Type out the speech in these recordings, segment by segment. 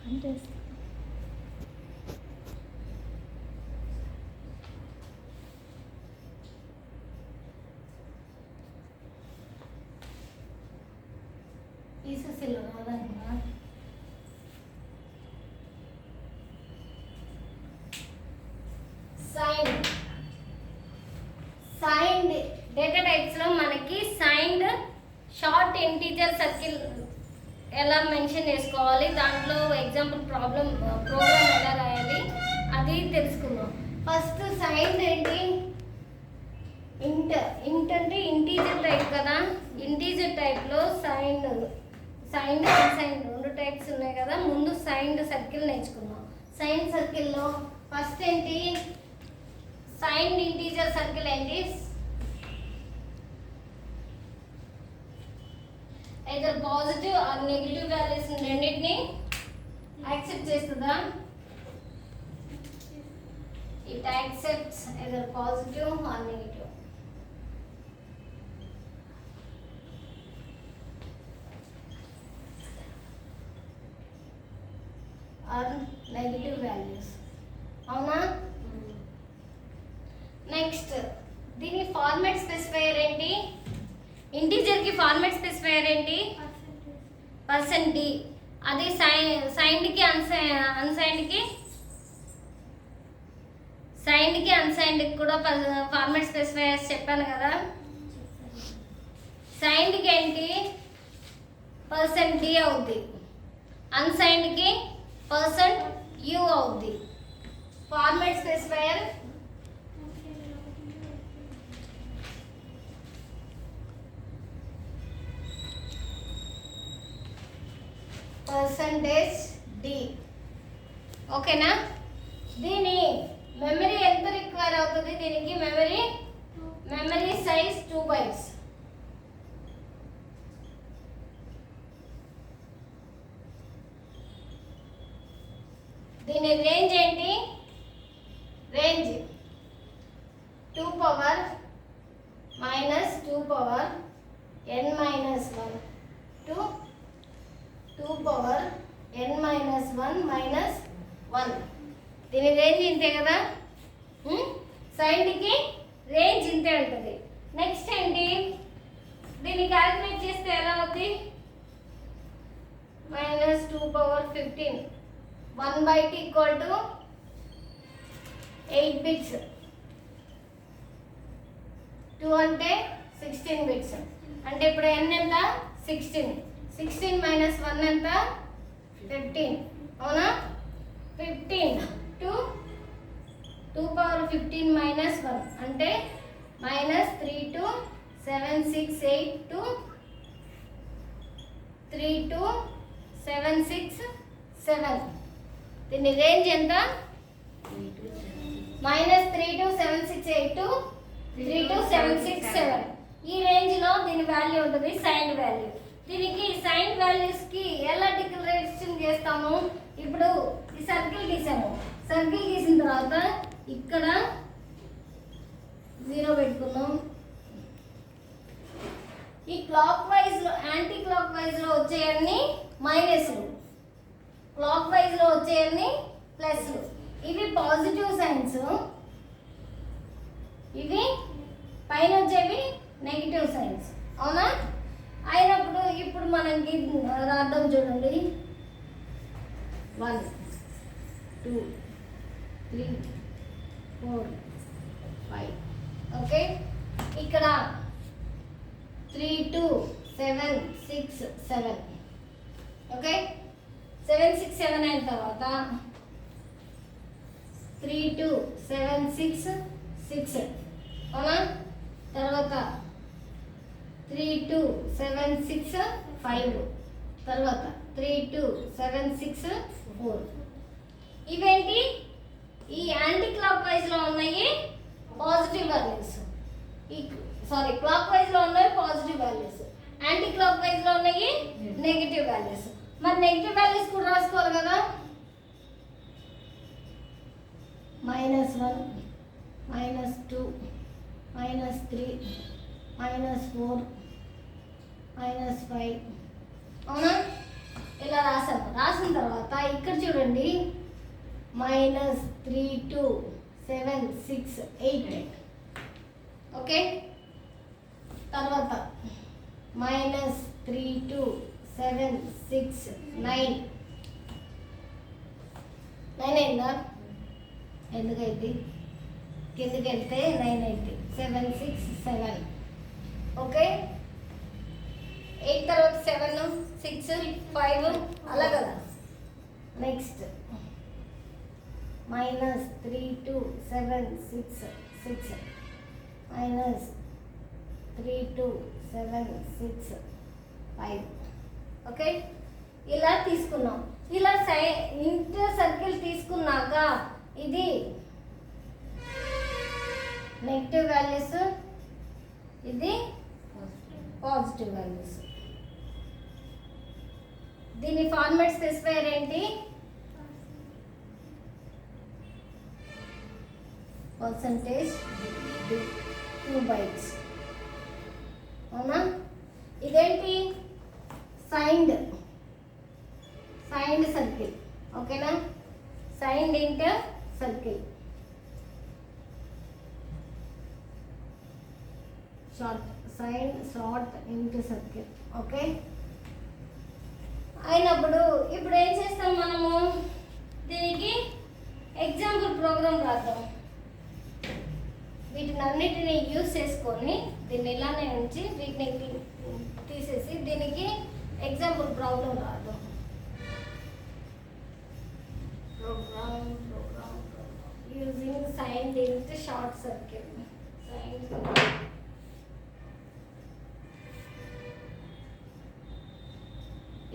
అంటే ఈసెస్లో రాదన్నా signed data టైప్స్లో మనకి signed short integer circle ఎలా మెన్షన్ చేసుకోవాలి, దాంట్లో ఎగ్జాంపుల్ ప్రోగ్రామ్ ఎలా రాయాలి అది తెలుసుకుందాం. ఫస్ట్ సైన్డ్ ఏంటి? ఇంట్ అంటే ఇంటీజర్ టైప్ కదా. ఇంటీజర్ టైప్లో సైన్డ్ అన్సైన్డ్ రెండు టైప్స్ ఉన్నాయి కదా. ముందు సైన్డ్ సర్కిల్ నేర్చుకుందాం. సైన్డ్ సర్కిల్లో ఫస్ట్ ఏంటి? సైన్డ్ ఇంటీజర్ సర్కిల్ ఏంటి? Either positive or negative values రెండింటిని యాక్సెప్ట్ చేస్తుందా? It accepts either positive or negative. Or negative values. అవునా? నెక్స్ట్ దీని ఫార్మాట్ స్పెసిఫైయర్ ఏంటి? ఇంటీజర్కి ఫార్మాట్ స్పెసిఫైయర్ ఏంటి? %d. అది సైన్డ్కి అన్సైన్డ్కి కూడా ఫార్మాట్ స్పెసిఫైయర్స్ చెప్పాను కదా. సైన్డ్కి ఏంటి? %d అవుద్ది, అన్సైన్డ్కి %u అవుద్ది. Format specifier %d. ఓకేనా? దీని మెమరీ ఎంత రిక్వైర్ అవుతుంది? దీనికి మెమరీ సైజ్ 2 bytes. దీని రేంజ్ ఏంటి? Range 2 power minus 2 power n minus 1 to 2 power n minus 1 minus 1. దీని రేంజ్ ఇంతే కదా. సైన్డ్కి రేంజ్ ఇంతే ఉంటుంది. నెక్స్ట్ ఏంటి? దీన్ని క్యాలిక్యులేట్ చేస్తే ఎలా అవుతుంది? -2 power 15 1 byte equal to 8 bits. 2 అంటే 16 bits. అంటే ఇప్పుడు n ఎంత? 16. 16 minus 1 ఎంత? 15. అవునా? 15 to 2 power 15 minus 1 అంటే -3 to 7 6 8 to 3 to 7 6 7. దీని రేంజ్ ఎంత? -3 to 7 6 8 to 3 to 7 6 7. ఈ రేంజ్లో దీని వాల్యూ ఉంటుంది, సైన్ వాల్యూ. దీనికి సైన్ వాల్యూస్కి ఎలా డిక్లరేషన్ చేస్తాము? ఇప్పుడు ఈ సర్కిల్ గీసాము. సర్కిల్ గీసిన తర్వాత ఇక్కడ 0 పెట్టుకున్నాం. ఈ క్లాక్ వైజ్లో యాంటీ క్లాక్ వైజ్లో వచ్చేయన్నీ మైనస్లు, క్లాక్ వైజ్లో వచ్చేయన్నీ ప్లస్లు. ఇవి పాజిటివ్ సైన్స్, ఇవి పైన వచ్చేవి నెగిటివ్ సైన్స్. అవునా? అయినప్పుడు ఇప్పుడు మనకి రాద్దాం చూడండి. 1 2 3 4 5. ఓకే, ఇక్కడ 3 2 7 6 7. ఓకే, 7 6 7 అయిన తర్వాత 3 2 7 6 6. అవునా? తర్వాత 3 2 7 6 5. తర్వాత 3 2 7 6 4. ఇవేంటి? ఈ యాంటీ క్లాక్ వైజ్లో ఉన్నాయి పాజిటివ్ వాల్యూస్. క్లాక్ వైజ్లో ఉన్నాయి పాజిటివ్ వాల్యూస్, యాంటీ క్లాక్ వైజ్లో ఉన్నాయి నెగిటివ్ వాల్యూస్. మరి నెగిటివ్ వాల్యూస్ కూడా రాసుకోవాలి కదా. -1 -2 -3 -4 -5. అవునా? ఇలా రాసిన తర్వాత ఇక్కడ చూడండి -3 2 7 6 8 ఓకే. తర్వాత -3 2 7 6 9 అయిందా? ఎందుకైతే కిందకి వెళ్తే 9 అయితే 7 6 7 ఓకే. 8 తర్వాత 7 6 5 అలా కదా. Next -3 2 7 6 6 -3 2 7 6 5 okay. ఇలా తీసుకున్నాం. ఇలా ఇంటర్ సర్కిల్ తీసుకున్నాక ఇది నెగిటివ్ వాల్యూస్, ఇది పాజిటివ్ వాల్యూస్. దీని ఫార్మాట్ స్పెసిఫైర్ ఏంటి? పర్సంటేజ్ 2 బైట్స్ అవునా. ఇదేంటి? సైన్డ్ సర్కిల్ ఓకేనా. Signed inter circle short inter circle okay. అయినప్పుడు ఇప్పుడు ఏం చేస్తాం మనము? దీనికి ఎగ్జాంపుల్ ప్రోగ్రామ్ రాద్దాం. వీటిని అన్నిటిని యూజ్ చేసుకొని దీన్ని ఇలానే ఉంచి వీటిని తీసేసి దీనికి ఎగ్జాంపుల్ ప్రాబ్లం రాద్దాం. Program using sign linked short circle.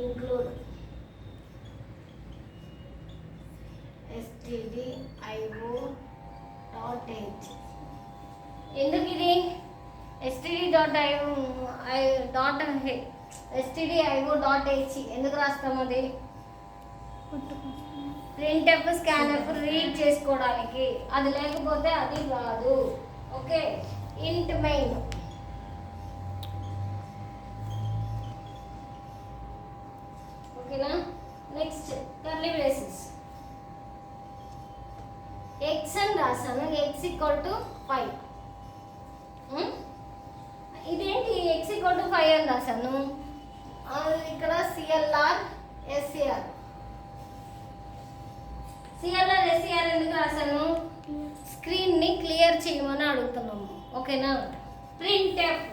include stdio.h. ఎందుకు ఇది stdio.h ఎందుకు రాస్తాం? అది ప్రింట్ఎఫ్ స్కాన్ఎఫ్ రీడ్ చేసుకోవడానికి. అది లేకపోతే అది రాదు ఓకే. ఇంట్ మెయిన్ ఓకేనా. నెక్స్ట్ కర్లీ బ్రేసెస్ x అని రాసాను. x = 5. ఇదేంటి? x = 5 అని రాసాను. ఇక్కడ CLR SCR ఎందుకు రాసాను? స్క్రీన్ని క్లియర్ చేయమని అడుగుతున్నాము ఓకేనా. Printf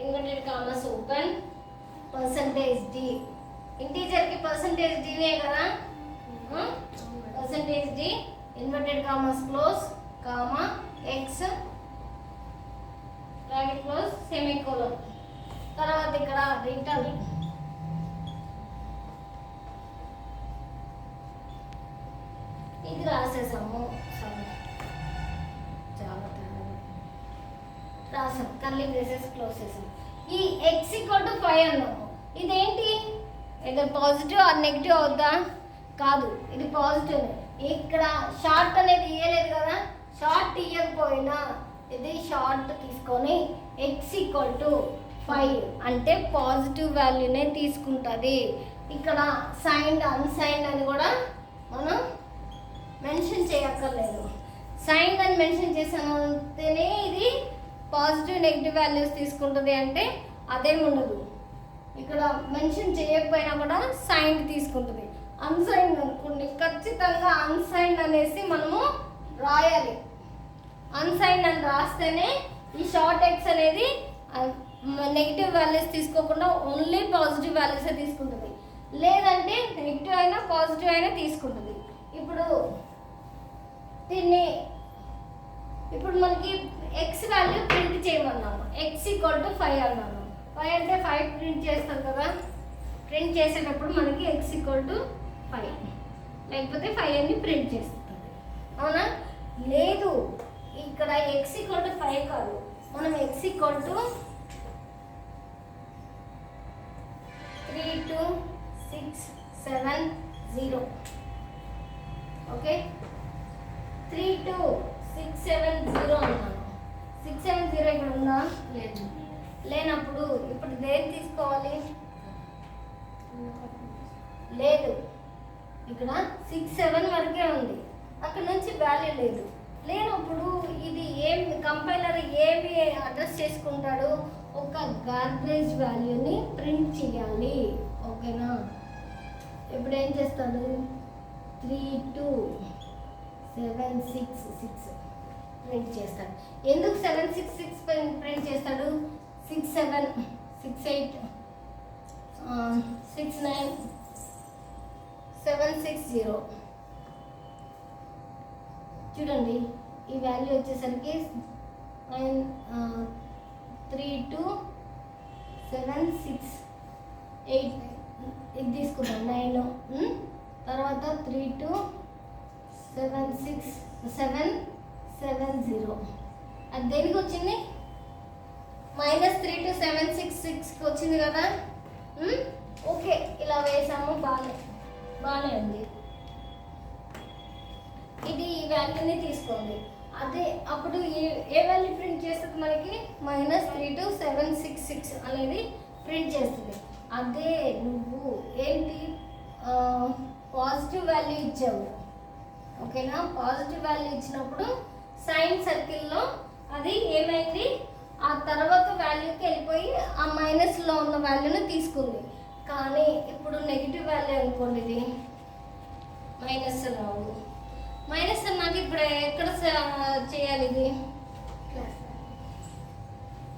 inverted commas open %d. ఇంటీజర్కి %d కదా. %d inverted commas close comma x bracket close semicolon. తర్వాత ఇక్కడ రిటర్న్ ఇది రాసేసాము. చాలా రాసాం. కర్లీ బ్రేసెస్ క్లోజ్ చేసాం. ఈ x = 5 అన్నాము. ఇదేంటి? ఏదైనా పాజిటివ్ ఆర్ నెగిటివ్ అవుద్దా? కాదు, ఇది పాజిటివ్. ఇక్కడ షార్ట్ అనేది ఇయ్యలేదు కదా. షార్ట్ ఇయ్యకపోయినా ఇది షార్ట్ తీసుకొని x = 5 అంటే పాజిటివ్ వాల్యూనే తీసుకుంటుంది. ఇక్కడ సైన్డ్ అన్సైన్డ్ అని కూడా మనం మెన్షన్ చేయక్కర్లేదు. సైన్డ్ అని మెన్షన్ చేసామంటేనే ఇది పాజిటివ్ నెగిటివ్ వాల్యూస్ తీసుకుంటుంది అంటే అదేం ఉండదు. ఇక్కడ మెన్షన్ చేయకపోయినా కూడా సైన్ తీసుకుంటుంది. అన్సైన్డ్ అనుకోండి, ఖచ్చితంగా అన్సైన్డ్ అనేసి మనము రాయాలి. అన్సైన్డ్ అని రాస్తేనే ఈ షార్ట్ ఎక్స్ అనేది నెగిటివ్ వాల్యూస్ తీసుకోకుండా ఓన్లీ పాజిటివ్ వాల్యూసే తీసుకుంటుంది. లేదంటే నెగిటివ్ అయినా పాజిటివ్ అయినా తీసుకుంటుంది. ఇప్పుడు మనకి ఎక్స్ వాల్యూ ప్రింట్ చేయమన్నాము. x = 5 అన్నాము. 5 అంటే 5 ప్రింట్ చేస్తాం కదా. ప్రింట్ చేసేటప్పుడు మనకి x = 5 లేకపోతే 5 అని ప్రింట్ చేస్తుంది అవునా. లేదు, ఇక్కడ x = 5 కాదు, మనం x = 3 2 6 7 0 ఓకే. 3 2 6 7 0 అన్నాను. 670 ఇక్కడ ఉందా? లేదు. లేనప్పుడు ఇప్పుడు దేని తీసుకోవాలి? లేదు, ఇక్కడ 67 వరకే ఉంది, అక్కడ నుంచి వాల్యూ లేదు. లేనప్పుడు ఇది ఏం కంపైలర్ ఏమి అడ్రస్ చేసుకుంటాడు? ఒక గార్బేజ్ వాల్యూని ప్రింట్ చేయాలి. ఓకేనా? ఇప్పుడు ఏం చేస్తాడు? 32766 ప్రింట్ చేస్తాడు. ఎందుకు 766 ప్రింట్ చేస్తాడు? 67 68 69 760. చూడండి, ఈ వాల్యూ వచ్చేసరికి 32768 ఇది తీసుకుందాం 9. తర్వాత 3276770. అది దేనికి వచ్చింది? -32766కి వచ్చింది కదా. ఓకే, ఇలా వేసాము, బాగానే ఉంది. ఇది ఈ వాల్యూని తీసుకోండి. అదే అప్పుడు ఏ వాల్యూ ప్రింట్ చేస్తుంది మనకి? -32766 అనేది ప్రింట్ చేస్తుంది. అదే నువ్వు ఏంటి పాజిటివ్ వాల్యూ ఇచ్చావు. ఓకేనా? పాజిటివ్ వాల్యూ ఇచ్చినప్పుడు సైన్ సర్కిల్లో అది ఏమైంది? ఆ తర్వాత వాల్యూకి వెళ్ళిపోయి ఆ మైనస్లో ఉన్న వాల్యూని తీసుకుంది. కానీ ఇప్పుడు నెగిటివ్ వాల్యూ అనుకోండి, ఇది మైనస్ రావు. మైనస్ నాకు ఇప్పుడు ఎక్కడ చేయాలి? ఇది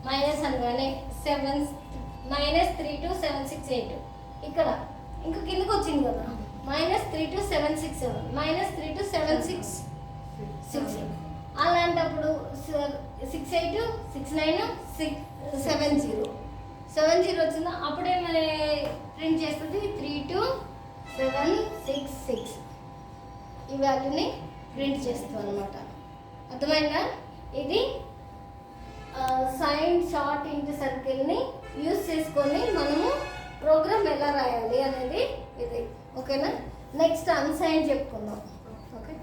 మైనస్ అనగానే -32768 ఇక్కడ ఇంకా కిందకు వచ్చింది కదా, -32767 -32766. అలాంటప్పుడు 68 69 70 వచ్చిందా? అప్పుడేమైనా ప్రింట్ చేస్తుంది 32766. ఈ వాల్యూని ప్రింట్ చేస్తాం అనమాట. అర్థమైందా? ఇది సైన్ షార్ట్ ఇంటూ సర్కిల్ని యూజ్ చేసుకొని మనము ప్రోగ్రామ్ ఎలా రాయాలి అనేది ఇది. ఓకేనా? నెక్స్ట్ అన్సైన్ చెప్పుకుందాం. ఓకే.